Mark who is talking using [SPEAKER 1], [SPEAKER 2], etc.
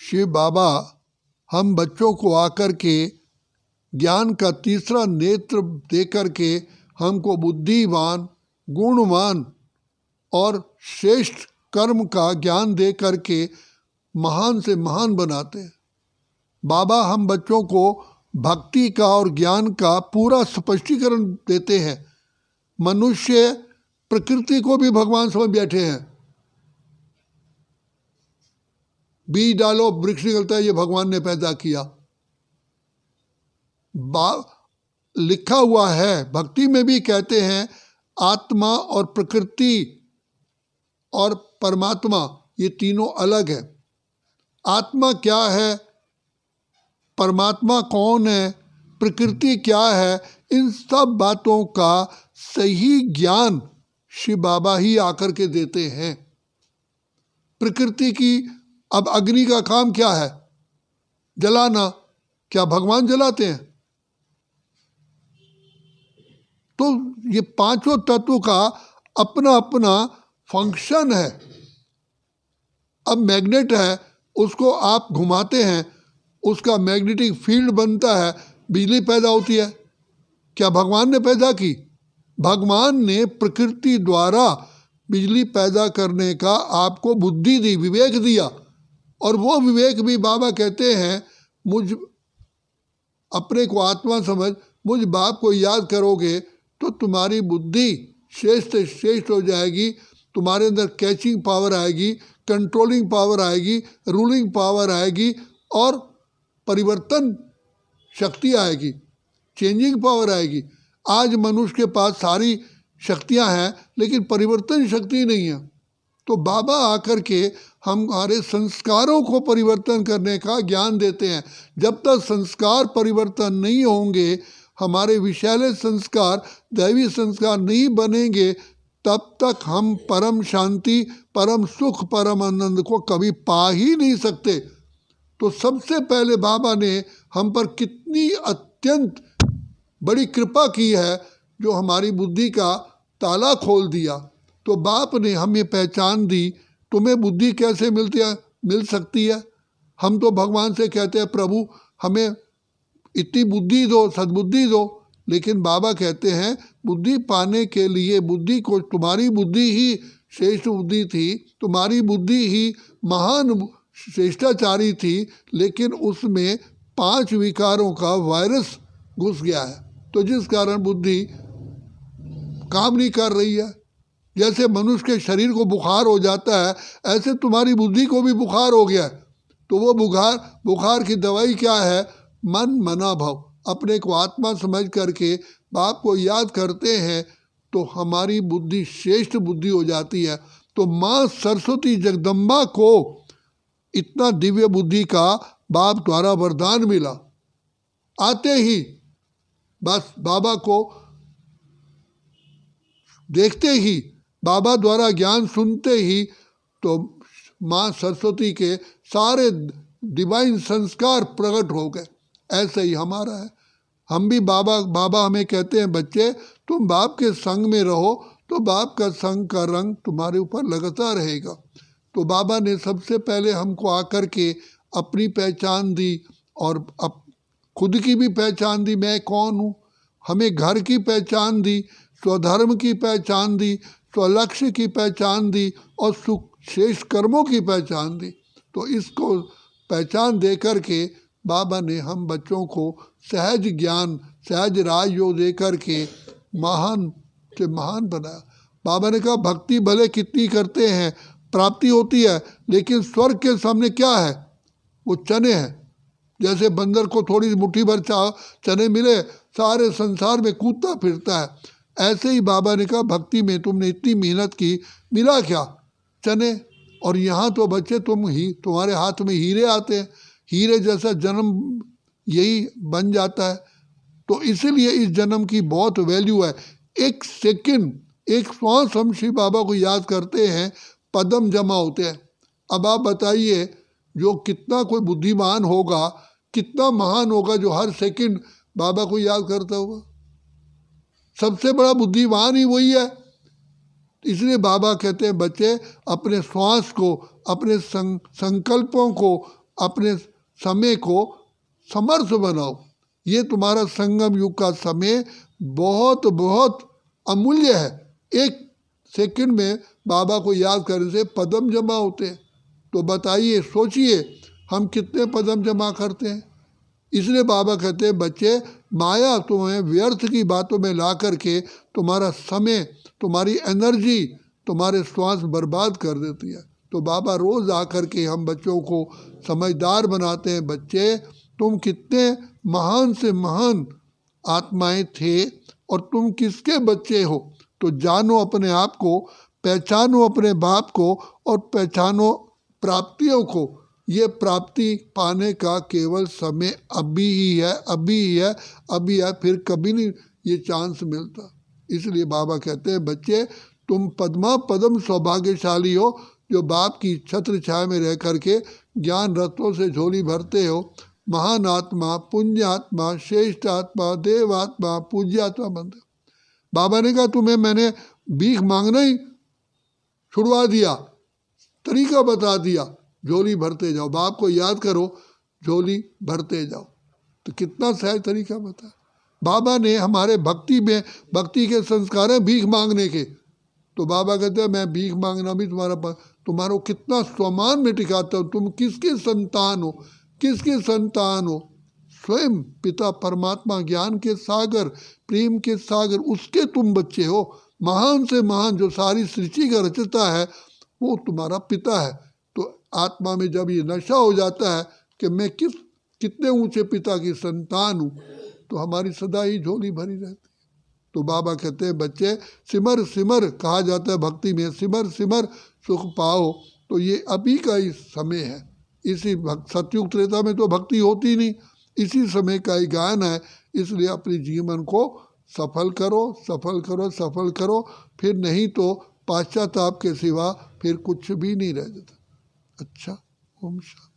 [SPEAKER 1] शिव बाबा हम बच्चों को आकर के ज्ञान का तीसरा नेत्र दे करके हमको बुद्धिमान, गुणवान और श्रेष्ठ कर्म का ज्ञान दे करके महान से महान बनाते हैं। बाबा हम बच्चों को भक्ति का और ज्ञान का पूरा स्पष्टीकरण देते हैं। मनुष्य प्रकृति को भी भगवान समझ बैठे हैं। बीज डालो वृक्ष निकलता है, ये भगवान ने पैदा किया। लिखा हुआ है, भक्ति में भी कहते हैं आत्मा और प्रकृति और परमात्मा ये तीनों अलग है। आत्मा क्या है, परमात्मा कौन है, प्रकृति क्या है, इन सब बातों का सही ज्ञान शिव बाबा ही आकर के देते हैं। प्रकृति की, अब अग्नि का काम क्या है, जलाना। क्या भगवान जलाते हैं? तो ये पांचों तत्व का अपना अपना फंक्शन है। अब मैग्नेट है, उसको आप घुमाते हैं, उसका मैग्नेटिक फील्ड बनता है, बिजली पैदा होती है। क्या भगवान ने पैदा की? भगवान ने प्रकृति द्वारा बिजली पैदा करने का आपको बुद्धि दी, विवेक दिया। और वो विवेक भी बाबा कहते हैं मुझ अपने को आत्मा समझ, मुझ बाप को याद करोगे तो तुम्हारी बुद्धि श्रेष्ठ से श्रेष्ठ हो जाएगी। तुम्हारे अंदर कैचिंग पावर आएगी, कंट्रोलिंग पावर आएगी, रूलिंग पावर आएगी और परिवर्तन शक्ति आएगी, चेंजिंग पावर आएगी। आज मनुष्य के पास सारी शक्तियां हैं लेकिन परिवर्तन शक्ति नहीं है। तो बाबा आकर के हमारे संस्कारों को परिवर्तन करने का ज्ञान देते हैं। जब तक संस्कार परिवर्तन नहीं होंगे, हमारे विषैले संस्कार, दैवी संस्कार नहीं बनेंगे, तब तक हम परम शांति, परम सुख, परम आनंद को कभी पा ही नहीं सकते। तो सबसे पहले बाबा ने हम पर कितनी अत्यंत बड़ी कृपा की है, जो हमारी बुद्धि का ताला खोल दिया। तो बाप ने हमें पहचान दी। तुम्हें बुद्धि कैसे मिल सकती है? हम तो भगवान से कहते हैं प्रभु हमें इतनी बुद्धि दो, सद्बुद्धि दो। लेकिन बाबा कहते हैं बुद्धि पाने के लिए, बुद्धि को, तुम्हारी बुद्धि ही श्रेष्ठ बुद्धि थी, तुम्हारी बुद्धि ही महान श्रेष्ठाचारी थी, लेकिन उसमें 5 विकारों का वायरस घुस गया है। तो जिस कारण बुद्धि काम नहीं कर रही है। जैसे मनुष्य के शरीर को बुखार हो जाता है, ऐसे तुम्हारी बुद्धि को भी बुखार हो गया है। तो वो बुखार की दवाई क्या है? मन, मना, भाव। अपने को आत्मा समझ करके बाप को याद करते हैं तो हमारी बुद्धि श्रेष्ठ बुद्धि हो जाती है। तो माँ सरस्वती जगदम्बा को इतना दिव्य बुद्धि का बाप द्वारा वरदान मिला। आते ही बस बाबा को देखते ही, बाबा द्वारा ज्ञान सुनते ही, तो माँ सरस्वती के सारे डिवाइन संस्कार प्रकट हो गए। ऐसे ही हमारा है। हम भी बाबा हमें कहते हैं बच्चे तुम बाप के संग में रहो तो बाप का संग का रंग तुम्हारे ऊपर लगता रहेगा। तो बाबा ने सबसे पहले हमको आकर के अपनी पहचान दी और खुद की भी पहचान दी, मैं कौन हूँ। हमें घर की पहचान दी, स्वधर्म की पहचान दी, स्वलक्ष्य की पहचान दी और श्रेष्ठ कर्मों की पहचान दी। तो इसको पहचान दे कर के बाबा ने हम बच्चों को सहज ज्ञान, सहज राजयोग दे कर के महान से महान बनाया। बाबा ने कहा भक्ति भले कितनी करते हैं, प्राप्ति होती है, लेकिन स्वर्ग के सामने क्या है? वो चने हैं। जैसे बंदर को थोड़ी मुट्ठी भर चने मिले, सारे संसार में कूदता फिरता है। ऐसे ही बाबा ने कहा भक्ति में तुमने इतनी मेहनत की, मिला क्या? चने। और यहाँ तो बच्चे तुम्हारे हाथ में हीरे आते हैं, हीरे जैसा जन्म यही बन जाता है। तो इसीलिए इस जन्म की बहुत वैल्यू है। एक सेकंड, एक श्वास हम शिव बाबा को याद करते हैं, पदम जमा होते हैं। अब आप बताइए जो कितना कोई बुद्धिमान होगा, कितना महान होगा जो हर सेकंड बाबा को याद करता होगा। सबसे बड़ा बुद्धिमान ही वही है। इसलिए बाबा कहते हैं बच्चे अपने श्वास को, अपने संकल्पों को अपने समय को समर्थ बनाओ। ये तुम्हारा संगम युग का समय बहुत बहुत अमूल्य है। एक सेकंड में बाबा को याद करने से पदम जमा होते हैं। तो बताइए, सोचिए हम कितने पदम जमा करते हैं। इसलिए बाबा कहते हैं बच्चे, माया तुम्हें व्यर्थ की बातों में ला करके तुम्हारा समय, तुम्हारी एनर्जी, तुम्हारे श्वास बर्बाद कर देती है। तो बाबा रोज़ आकर के हम बच्चों को समझदार बनाते हैं, बच्चे तुम कितने महान से महान आत्माएं थे और तुम किसके बच्चे हो। तो जानो अपने आप को, पहचानो अपने बाप को और पहचानो प्राप्तियों को। ये प्राप्ति पाने का केवल समय अभी ही है, अभी ही है, अभी है, फिर कभी नहीं ये चांस मिलता। इसलिए बाबा कहते हैं बच्चे, तुम पद्मा पदम सौभाग्यशाली हो जो बाप की छत्र छाया में रह करके ज्ञान रत्नों से झोली भरते हो। महान आत्मा, पुण्य आत्मा, श्रेष्ठ आत्मा, देव आत्मा, पूज्य आत्मा बनते। बाबा ने कहा तुम्हें मैंने भीख मांगना ही छुड़वा दिया, तरीका बता दिया, झोली भरते जाओ, बाप को याद करो, झोली भरते जाओ। तो कितना सहज तरीका बता। बाबा ने हमारे भक्ति में, भक्ति के संस्कार हैं भीख मांगने के। तो बाबा कहते हैं मैं भीख मांगना भी तुम्हारा कितना स्वमान में टिकाता हूँ। तुम किसके संतान हो, किसके संतान हो? स्वयं पिता परमात्मा, ज्ञान के सागर, प्रेम के सागर, उसके तुम बच्चे हो। महान से महान जो सारी सृष्टि का रचता है वो तुम्हारा पिता है। तो आत्मा में जब ये नशा हो जाता है कि मैं कितने ऊंचे पिता की संतान हूँ, तो हमारी सदा ही झोली भरी रहती है। तो बाबा कहते हैं बच्चे, सिमर सिमर कहा जाता है भक्ति में, सिमर सिमर सुख पाओ। तो ये अभी का ही समय है। इसी सतयुग त्रेता में तो भक्ति होती नहीं, इसी समय का ही गायन है। इसलिए अपने जीवन को सफल करो, सफल करो, सफल करो। फिर नहीं तो पाश्चाताप के सिवा फिर कुछ भी नहीं रह जाता। अच्छा, ओम शांति।